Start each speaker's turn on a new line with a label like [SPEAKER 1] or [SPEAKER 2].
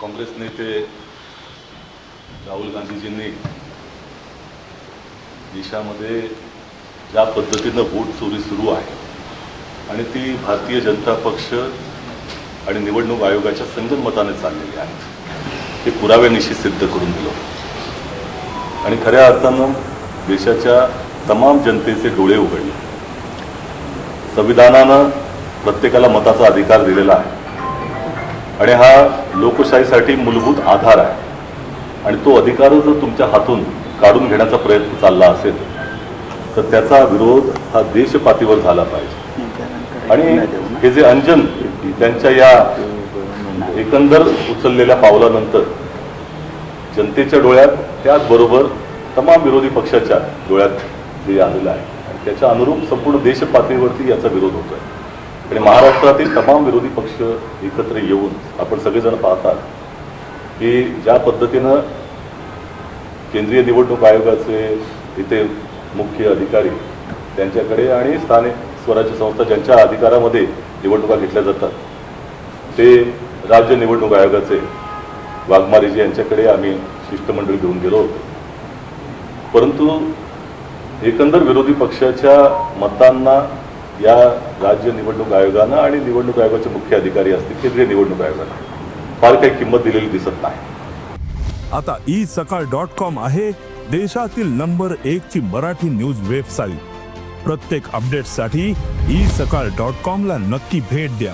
[SPEAKER 1] काँग्रेस नेते राहुल गांधीजींनी देशामध्ये ज्या पद्धतीनं वोट चोरी सुरू आहे आणि ती भारतीय जनता पक्ष आणि निवडणूक आयोगाच्या संगनमताने चाललेली आहे, ते पुराव्यानिशी सिद्ध करून दिलं आणि खऱ्या अर्थानं देशाच्या तमाम जनतेचे डोळे उघडले. संविधानानं प्रत्येकाला मताचा अधिकार दिलेला आहे आणि हा लोकशाहीसाठी मूलभूत आधार आहे आणि तो अधिकार जर तुमच्या हातून काढून घेण्याचा प्रयत्न चालला असेल तर त्याचा विरोध हा देशपातळीवर झाला पाहिजे. आणि हे जे अंजन त्यांच्या या एकंदर उचललेल्या पावलानंतर जनतेच्या डोळ्यात त्याचबरोबर तमाम विरोधी पक्षाच्या डोळ्यात जे आलेलं आहे आणि त्याच्या अनुरूप संपूर्ण देशपातळीवरती याचा विरोध होतो आहे. आणि महाराष्ट्रातील तमाम विरोधी पक्ष एकत्र येऊन आपण सगळेजण पाहतात की ज्या पद्धतीनं केंद्रीय निवडणूक आयोगाचे इथे मुख्य अधिकारी त्यांच्याकडे आणि स्थानिक स्वराज्य संस्था ज्यांच्या अधिकारामध्ये निवडणुका घेतल्या जातात ते राज्य निवडणूक आयोगाचे वाघमारेजी यांच्याकडे आम्ही शिष्टमंडळी घेऊन गेलो होतो. परंतु एकंदर विरोधी पक्षाच्या मतांना या राज्य निवडणूक आयोगानं आणि निवडणूक आयोगाचे मुख्य अधिकारी असतील केंद्रीय निवडणूक आयोगानं फार काही किंमत दिलेली दिसत नाही.
[SPEAKER 2] आता isakal.com आहे देशातील नंबर 1 ची मराठी न्यूज वेबसाईट. प्रत्येक अपडेटसाठी isakal.com ला नक्की भेट द्या.